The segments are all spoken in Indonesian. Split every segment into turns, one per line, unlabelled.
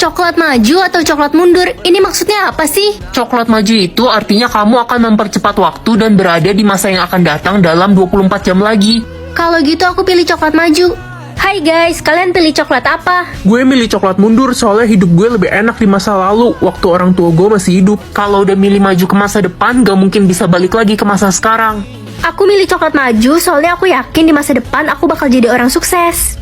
Coklat maju atau coklat mundur? Ini maksudnya apa sih?
Coklat maju itu artinya kamu akan mempercepat waktu dan berada di masa yang akan datang dalam 24 jam lagi.
Kalau gitu aku pilih coklat maju. Hai guys, kalian pilih coklat apa?
Gue milih coklat mundur soalnya hidup gue lebih enak di masa lalu waktu orang tua gue masih hidup.
Kalau udah milih maju ke masa depan, gak mungkin bisa balik lagi ke masa sekarang.
Aku milih coklat maju soalnya aku yakin di masa depan aku bakal jadi orang sukses.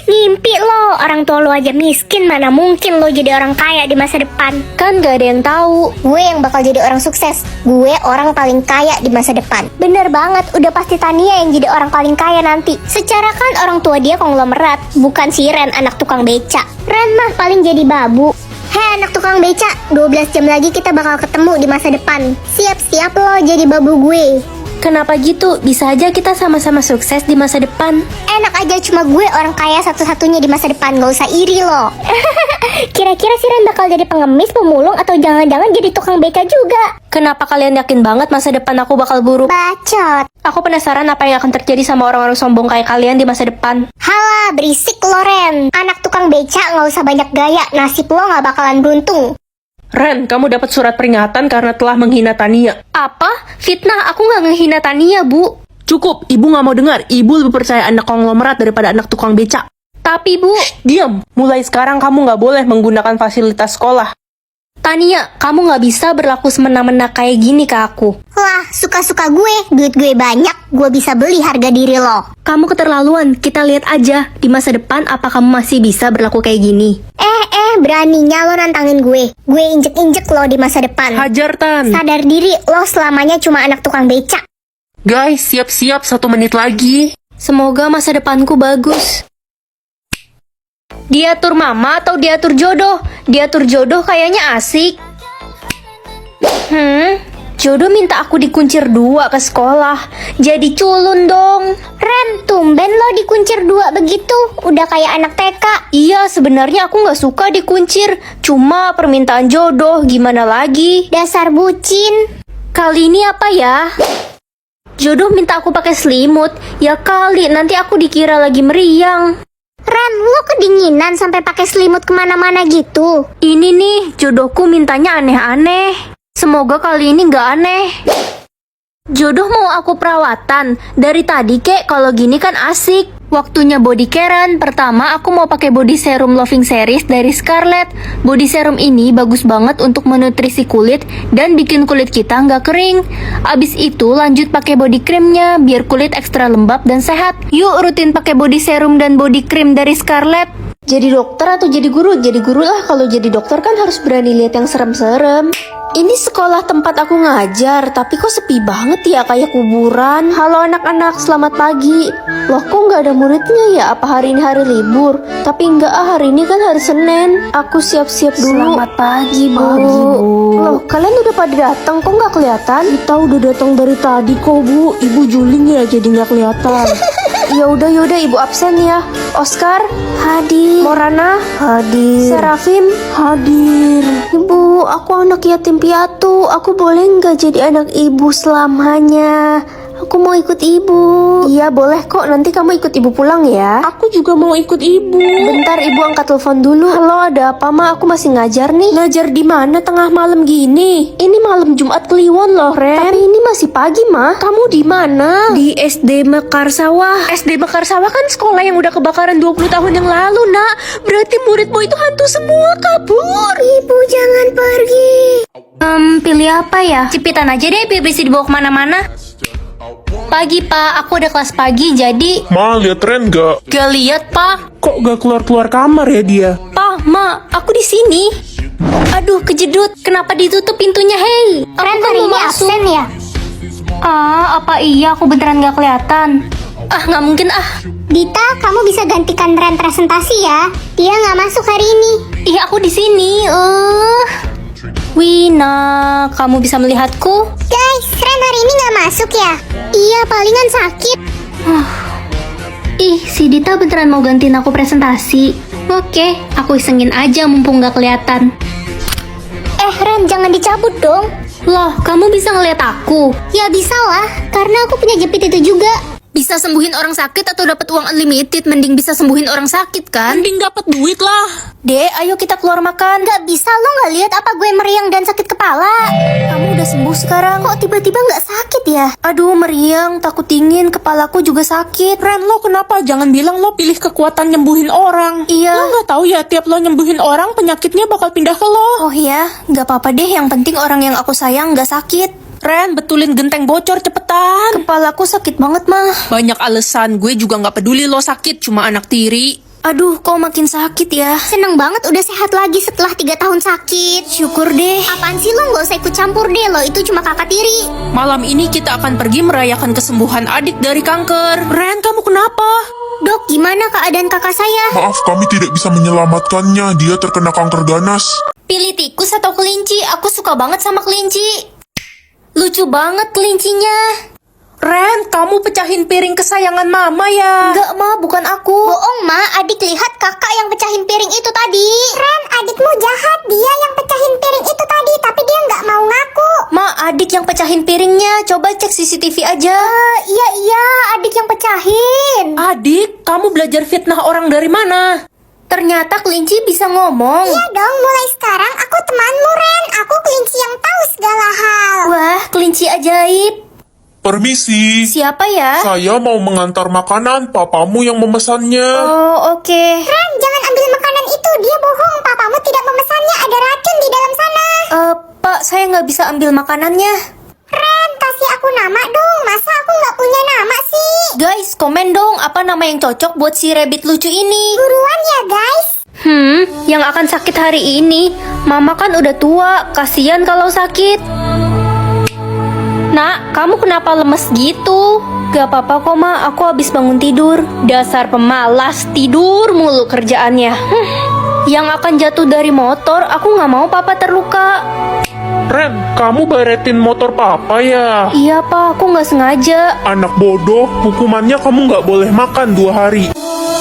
Ngimpi lo, orang tua lo aja miskin, mana mungkin lo jadi orang kaya di masa depan.
Kan gak ada yang tahu.
Gue yang bakal jadi orang sukses. Gue orang paling kaya di masa depan. Bener banget, udah pasti Tania yang jadi orang paling kaya nanti. Secara kan orang tua dia konglomerat, bukan si Ren anak tukang beca. Ren mah paling jadi babu. Hei anak tukang beca, 12 jam lagi kita bakal ketemu di masa depan. Siap-siap lo jadi babu gue.
Kenapa gitu? Bisa aja kita sama-sama sukses di masa depan.
Enak aja, cuma gue orang kaya satu-satunya di masa depan, gak usah iri lo. Kira-kira si Ren bakal jadi pengemis, pemulung, atau jangan-jangan jadi tukang beca juga?
Kenapa kalian yakin banget masa depan aku bakal buruk?
Bacot.
Aku penasaran apa yang akan terjadi sama orang-orang sombong kayak kalian di masa depan.
Halah, berisik lo Ren. Anak tukang beca gak usah banyak gaya, nasib lo gak bakalan beruntung.
Ren, kamu dapat surat peringatan karena telah menghina Tania.
Apa? Fitnah, aku nggak ngehina Tania, Bu.
Cukup, ibu nggak mau dengar. Ibu lebih percaya anak konglomerat daripada anak tukang beca.
Tapi Bu,
Diam, mulai sekarang kamu nggak boleh menggunakan fasilitas sekolah.
Tania, kamu nggak bisa berlaku semena-mena kayak gini ke aku.
Wah, suka-suka gue, duit gue banyak, gue bisa beli harga diri lo.
Kamu keterlaluan, kita lihat aja di masa depan apa kamu masih bisa berlaku kayak gini.
Beraninya lo nantangin gue. Gue injek-injek lo di masa depan.
Hajar, Tan.
Sadar diri, lo selamanya cuma anak tukang beca.
Guys, siap-siap 1 menit lagi.
Semoga masa depanku bagus. Diatur mama atau diatur jodoh? Diatur jodoh kayaknya asik. Jodoh minta aku dikuncir 2 ke sekolah. Jadi culun dong.
Ren, tumben lo dikuncir 2 begitu. Udah kayak anak TK.
Iya, sebenarnya aku nggak suka dikuncir. Cuma permintaan jodoh, gimana lagi?
Dasar bucin.
Kali ini apa ya? Jodoh minta aku pakai selimut. Ya kali, nanti aku dikira lagi meriang.
Ren, lo kedinginan sampai pakai selimut kemana-mana gitu.
Ini nih, jodohku mintanya aneh-aneh. Semoga kali ini nggak aneh. Jodoh mau aku perawatan. Dari tadi kek, kalau gini kan asik. Waktunya body carean. Pertama aku mau pakai body serum Loving Series dari Scarlett. Body serum ini bagus banget untuk menutrisi kulit dan bikin kulit kita nggak kering. Abis itu lanjut pakai body creamnya biar kulit ekstra lembab dan sehat. Yuk rutin pakai body serum dan body cream dari Scarlett. Jadi dokter atau jadi guru? Jadi guru lah. Kalau jadi dokter kan harus berani lihat yang serem-serem. Ini sekolah tempat aku ngajar, tapi kok sepi banget ya, kayak kuburan. Halo anak-anak, selamat pagi. Loh kok nggak ada muridnya ya? Apa hari ini hari libur? Tapi enggak hari ini kan hari Senin. Aku siap-siap dulu. Selamat pagi, Bu. Loh, kalian udah pada datang, kok nggak kelihatan?
Kita udah datang dari tadi kok, Bu. Ibu juling ya, jadi nggak kelihatan.
Yaudah, ibu absen ya. Oscar, hadir. Morana, hadir. Serafim,
Hadir.
Ibu, aku anak yatim piatu. Aku boleh nggak jadi anak ibu selamanya? Aku mau ikut ibu. Iya, boleh kok. Nanti kamu ikut ibu pulang ya.
Aku juga mau ikut ibu.
Bentar, ibu angkat telepon dulu. Halo, ada apa, Ma? Aku masih ngajar nih.
Ngajar di mana tengah malam gini?
Ini malam Jumat Kliwon loh, Ren. Tapi ini masih pagi, Ma.
Kamu di mana?
Di SD Mekarsawah.
SD Mekarsawah kan sekolah yang udah kebakaran 20 tahun yang lalu, Nak. Berarti muridmu itu hantu semua, kabur.
Ibu jangan pergi.
Pilih apa ya? Cepitan aja deh biar bisa dibawa kemana-mana. Pagi, Pak. Aku ada kelas pagi, jadi...
Ma, lihat Ren gak?
Gak lihat, Pak.
Kok gak keluar-keluar kamar ya dia?
Pa, Ma, aku di sini. Aduh, kejedut. Kenapa ditutup pintunya, hei?
Ren hari ini absen ya?
Apa iya aku beneran gak kelihatan? Nggak mungkin
Dita, kamu bisa gantikan Ren presentasi ya. Dia nggak masuk hari ini.
Iya, aku di sini. Wina, kamu bisa melihatku?
Guys, Ren hari ini nggak masuk ya? Iya, palingan sakit.
Ih, si Dita beneran mau gantiin aku presentasi. Oke, aku isengin aja mumpung gak kelihatan.
Ren, jangan dicabut dong.
Loh, kamu bisa ngeliat aku?
Ya bisa lah, karena aku punya jepit itu juga.
Bisa sembuhin orang sakit atau dapat uang unlimited, mending bisa sembuhin orang sakit kan?
Mending dapat duit lah.
Dek, ayo kita keluar makan.
Gak bisa, lo gak lihat apa gue meriang dan sakit kepala?
Kamu udah sembuh sekarang.
Kok tiba-tiba gak sakit ya?
Aduh, meriang, takut dingin, kepalaku juga sakit.
Ren, lo kenapa? Jangan bilang lo pilih kekuatan nyembuhin orang.
Iya.
Lo nggak tahu ya, tiap lo nyembuhin orang, penyakitnya bakal pindah ke lo.
Oh ya, gak apa-apa deh, yang penting orang yang aku sayang gak sakit.
Ren, betulin genteng bocor cepetan.
Kepalaku sakit banget, mah.
Banyak alasan, gue juga nggak peduli lo sakit, cuma anak tiri.
Aduh, kok makin sakit ya?
Seneng banget udah sehat lagi setelah 3 tahun sakit.
Syukur deh.
Apaan sih lo, gak usah ikut campur deh, lo itu cuma kakak tiri.
Malam ini kita akan pergi merayakan kesembuhan adik dari kanker. Ren, kamu kenapa?
Dok, gimana keadaan kakak saya?
Maaf, kami tidak bisa menyelamatkannya. Dia terkena kanker ganas.
Pilih tikus atau kelinci? Aku suka banget sama kelinci. Lucu banget kelincinya.
Ren, kamu pecahin piring kesayangan mama ya?
Enggak, Ma, bukan aku.
Bohong, Ma. Adik lihat kakak yang pecahin piring itu tadi. Ren, adikmu jahat. Dia yang pecahin piring itu tadi, tapi dia nggak mau ngaku.
Ma, adik yang pecahin piringnya. Coba cek CCTV aja.
Iya, adik yang pecahin.
Adik, kamu belajar fitnah orang dari mana?
Ternyata kelinci bisa ngomong.
Iya dong, mulai sekarang aku temanmu, Ren. Aku kelinci yang tahu segala hal.
Wah, kelinci ajaib.
Permisi.
Siapa ya?
Saya mau mengantar makanan. Papamu yang memesannya.
Oh, oke.
Ren, jangan ambil makanan itu. Dia bohong. Papamu tidak memesannya. Ada racun di dalam sana.
Pak, saya nggak bisa ambil makanannya.
Ren, kasih aku nama dong. Masa aku nggak punya nama sih?
Guys, komen dong apa nama yang cocok buat si rabbit lucu ini.
Buruan ya, guys.
Yang akan sakit hari ini. Mama kan udah tua, kasihan kalau sakit. Nak, kamu kenapa lemes gitu? Gak apa-apa kok, Ma, aku habis bangun tidur. Dasar pemalas, tidur mulu kerjaannya. Yang akan jatuh dari motor, aku gak mau papa terluka.
Ren, kamu baretin motor papa ya?
Iya, Pak, aku gak sengaja.
Anak bodoh, hukumannya kamu nggak boleh makan 2 hari.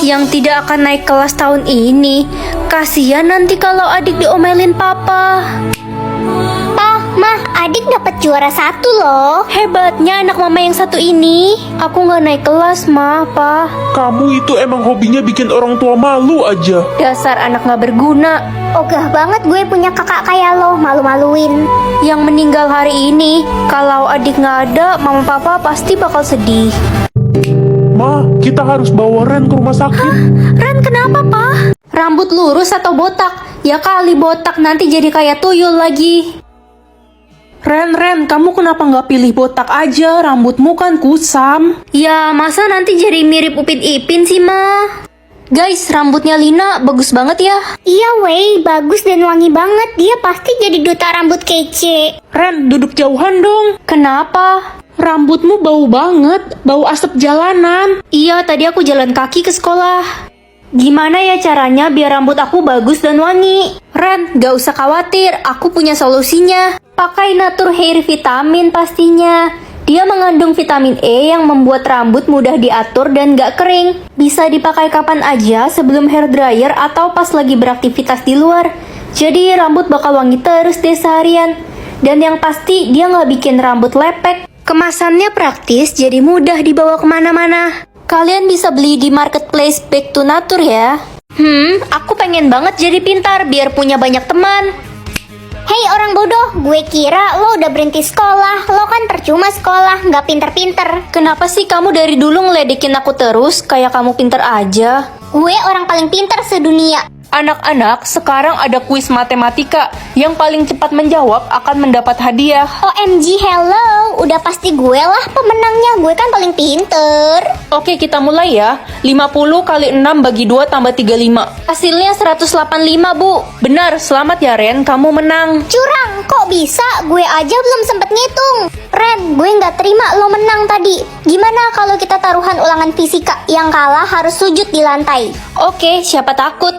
Yang tidak akan naik kelas tahun ini. Kasihan nanti kalau adik diomelin papa.
Mah, adik dapat juara 1 loh.
Hebatnya anak mama yang satu ini. Aku nggak naik kelas, Ma, Pa.
Kamu itu emang hobinya bikin orang tua malu aja.
Dasar anak nggak berguna.
Ogah banget gue punya kakak kayak lo, malu-maluin.
Yang meninggal hari ini. Kalau adik nggak ada, mama papa pasti bakal sedih.
Ma, kita harus bawa Ren ke rumah sakit.
Ren, kenapa, Pa? Rambut lurus atau botak? Ya kali botak, nanti jadi kayak tuyul lagi.
Ren, kamu kenapa nggak pilih botak aja? Rambutmu kan kusam.
Ya, masa nanti jadi mirip Upin Ipin sih, Ma? Guys, rambutnya Lina bagus banget ya.
Iya, wey, bagus dan wangi banget. Dia pasti jadi duta rambut kece.
Ren, duduk jauhan dong.
Kenapa?
Rambutmu bau banget, bau asap jalanan.
Iya, tadi aku jalan kaki ke sekolah. Gimana ya caranya biar rambut aku bagus dan wangi? Ren, gak usah khawatir, aku punya solusinya. Pakai Nature Hair Vitamin pastinya. Dia mengandung vitamin E yang membuat rambut mudah diatur dan gak kering. Bisa dipakai kapan aja sebelum hair dryer atau pas lagi beraktivitas di luar. Jadi rambut bakal wangi terus deh seharian. Dan yang pasti dia gak bikin rambut lepek. Kemasannya praktis jadi mudah dibawa kemana-mana. Kalian bisa beli di marketplace Back to Nature ya. Aku pengen banget jadi pintar biar punya banyak teman.
Hei orang bodoh, gue kira lo udah berhenti sekolah. Lo kan percuma sekolah, nggak pinter-pinter.
Kenapa sih kamu dari dulu ngeledekin aku terus kayak kamu pintar aja?
Gue orang paling pinter sedunia.
Anak-anak, sekarang ada kuis matematika. Yang paling cepat menjawab akan mendapat hadiah.
OMG, hello. Udah pasti gue lah pemenangnya. Gue kan paling pinter.
Oke, kita mulai ya. 50 kali 6 bagi 2 tambah 35.
Hasilnya 185, Bu.
Benar, selamat ya Ren, kamu menang.
Curang, kok bisa? Gue aja belum sempet ngitung. Ren, gue nggak terima lo menang tadi. Gimana kalau kita taruhan ulangan fisika? Yang kalah harus sujud di lantai.
Oke, siapa takut?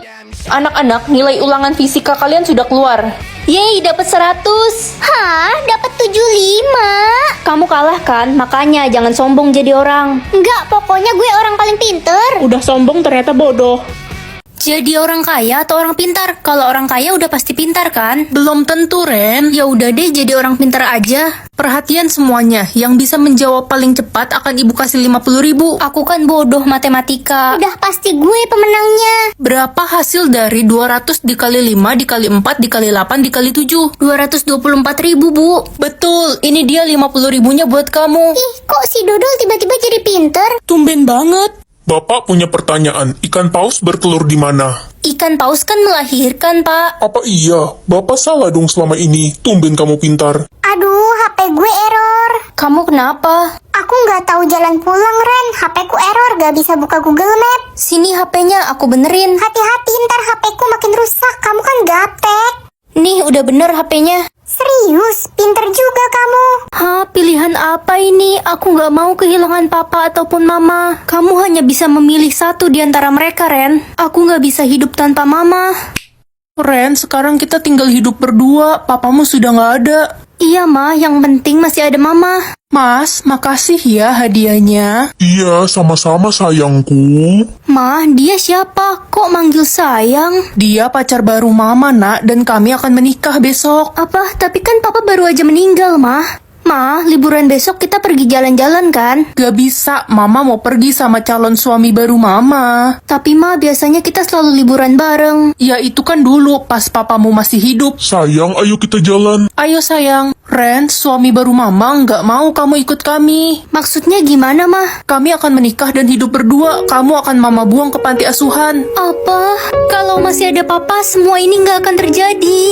Anak-anak, nilai ulangan fisika kalian sudah keluar.
Yeay, dapat 100.
Hah? Dapat 75?
Kamu kalah kan? Makanya jangan sombong jadi orang.
Enggak, pokoknya gue orang paling pinter.
Udah sombong ternyata bodoh.
Jadi orang kaya atau orang pintar? Kalau orang kaya udah pasti pintar kan?
Belum tentu, Ren.
Ya udah deh jadi orang pintar aja.
Perhatian semuanya, yang bisa menjawab paling cepat akan ibu kasih 50.000.
Aku kan bodoh matematika.
Udah pasti gue pemenangnya.
Berapa hasil dari 200 dikali 5 dikali 4 dikali 8 dikali 7?
224.000, Bu.
Betul, ini dia 50.000-nya buat kamu.
Ih, kok si Dodol tiba-tiba jadi pinter?
Tumben banget.
Bapak punya pertanyaan, ikan paus bertelur di mana?
Ikan paus kan melahirkan, Pak.
Apa iya? Bapak salah dong selama ini. Tumben kamu pintar.
Aduh, HP gue error.
Kamu kenapa?
Aku nggak tahu jalan pulang, Ren. HP ku error, gak bisa buka Google Map.
Sini HP-nya, aku benerin.
Hati-hati, ntar HP ku makin rusak. Kamu kan gaptek.
Nih, udah bener HP-nya.
Serius, pinter juga kamu.
Hah, pilihan apa ini? Aku nggak mau kehilangan papa ataupun mama. Kamu hanya bisa memilih satu di antara mereka, Ren. Aku nggak bisa hidup tanpa mama.
Ren, sekarang kita tinggal hidup berdua. Papamu sudah nggak ada.
Iya, Ma. Yang penting masih ada mama.
Mas, makasih ya hadiahnya.
Iya, sama-sama sayangku.
Ma, dia siapa? Kok manggil sayang?
Dia pacar baru mama, nak, dan kami akan menikah besok.
Apa? Tapi kan papa baru aja meninggal, Ma. Ma, liburan besok kita pergi jalan-jalan kan?
Gak bisa, mama mau pergi sama calon suami baru mama.
Tapi Ma, biasanya kita selalu liburan bareng.
Ya itu kan dulu, pas papamu masih hidup.
Sayang, ayo kita jalan.
Ayo sayang. Ren, suami baru mama nggak mau kamu ikut kami.
Maksudnya gimana, Ma?
Kami akan menikah dan hidup berdua. Kamu akan mama buang ke panti asuhan.
Apa? Kalau masih ada papa, semua ini nggak akan terjadi.